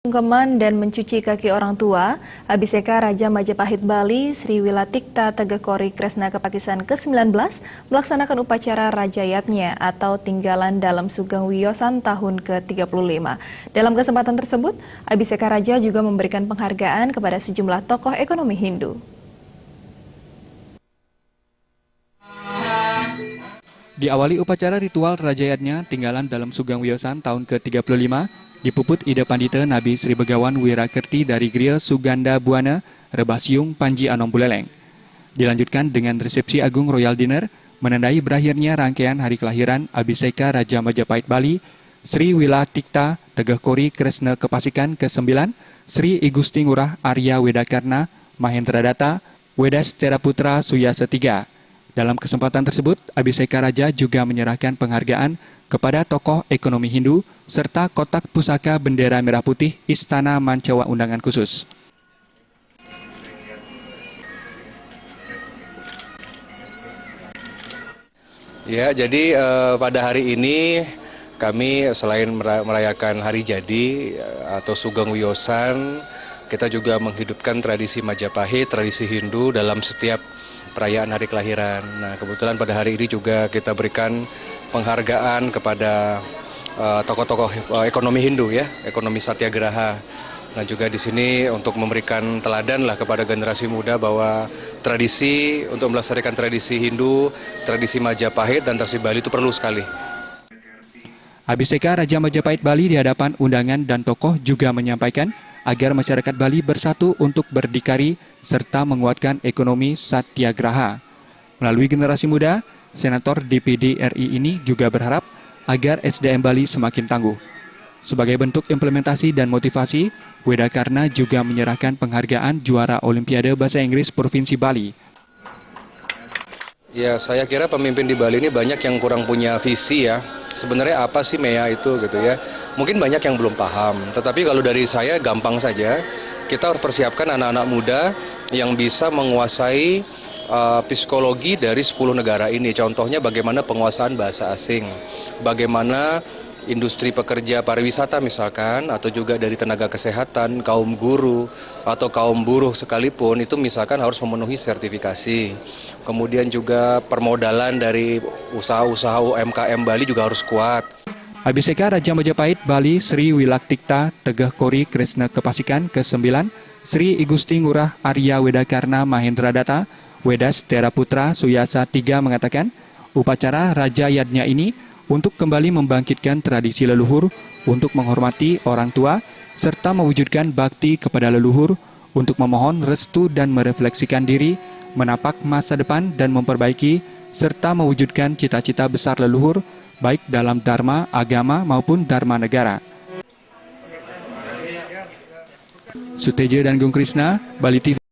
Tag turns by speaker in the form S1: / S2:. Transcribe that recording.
S1: Sungkeman dan mencuci kaki orang tua, Abhiseka Raja Majapahit Bali Sri Wilatikta Tegehkori Kresna Kepakisan ke-19 melaksanakan upacara Rajayatnya atau Tinggalan dalam Sugeng Wiyosan tahun ke-35. Dalam kesempatan tersebut, Abhiseka Raja juga memberikan penghargaan kepada sejumlah tokoh ekonomi Hindu.
S2: Diawali upacara ritual Rajayatnya Tinggalan dalam Sugeng Wiyosan tahun ke-35, dipuput Ida Pandita Nabi Sri Begawan Wirakerti dari Griya Suganda Buana, Rebasyung, Panji Anom Buleleng. Dilanjutkan dengan resepsi agung Royal Dinner, menandai berakhirnya rangkaian hari kelahiran Abhiseka Raja Majapahit Bali, Sri Wilatikta Tegehkori Kresna Kepasikan ke-9, Sri I Gusti Ngurah Arya Wedakarna Mahendra Data, Wedas Teraputra Suyasa III. Dalam kesempatan tersebut, Abhiseka Raja juga menyerahkan penghargaan kepada tokoh ekonomi Hindu serta kotak pusaka bendera merah putih Istana Mancawa undangan khusus.
S3: Ya, jadi pada hari ini kami selain merayakan hari jadi atau Sugeng Wiyosan, kita juga menghidupkan tradisi Majapahit, tradisi Hindu dalam setiap perayaan hari kelahiran. Nah, kebetulan pada hari ini juga kita berikan penghargaan kepada tokoh-tokoh ekonomi Hindu ya, ekonomi Satyagraha. Nah, juga di sini untuk memberikan teladan lah kepada generasi muda bahwa tradisi untuk melestarikan tradisi Hindu, tradisi Majapahit dan tradisi Bali itu perlu sekali.
S2: Abhiseka Raja Majapahit Bali di hadapan undangan dan tokoh juga menyampaikan agar masyarakat Bali bersatu untuk berdikari serta menguatkan ekonomi Satyagraha. Melalui generasi muda, Senator DPD RI ini juga berharap agar SDM Bali semakin tangguh. Sebagai bentuk implementasi dan motivasi, Wedakarna juga menyerahkan penghargaan juara Olimpiade Bahasa Inggris Provinsi Bali.
S3: Ya, saya kira pemimpin di Bali ini banyak yang kurang punya visi ya. Sebenarnya apa sih MEA itu gitu ya. Mungkin banyak yang belum paham. Tetapi kalau dari saya gampang saja. Kita harus persiapkan anak-anak muda yang bisa menguasai psikologi dari 10 negara ini. Contohnya bagaimana penguasaan bahasa asing. Bagaimana industri pekerja pariwisata misalkan, atau juga dari tenaga kesehatan, kaum guru, atau kaum buruh sekalipun, itu misalkan harus memenuhi sertifikasi. Kemudian juga permodalan dari usaha-usaha UMKM Bali juga harus kuat.
S2: Abhiseka Raja Majapahit Bali Sri Wilatikta Tegehkori Kresna Kepasikan ke-9, Sri I Gusti Ngurah Arya Wedakarna Mahendra Data, Wedas Teraputra Suyasa III mengatakan, upacara Rajayatnya ini untuk kembali membangkitkan tradisi leluhur, untuk menghormati orang tua, serta mewujudkan bakti kepada leluhur, untuk memohon restu dan merefleksikan diri, menapak masa depan dan memperbaiki, serta mewujudkan cita-cita besar leluhur, baik dalam dharma, agama maupun dharma negara. Suteja dan Gung Krisna, Bali TV.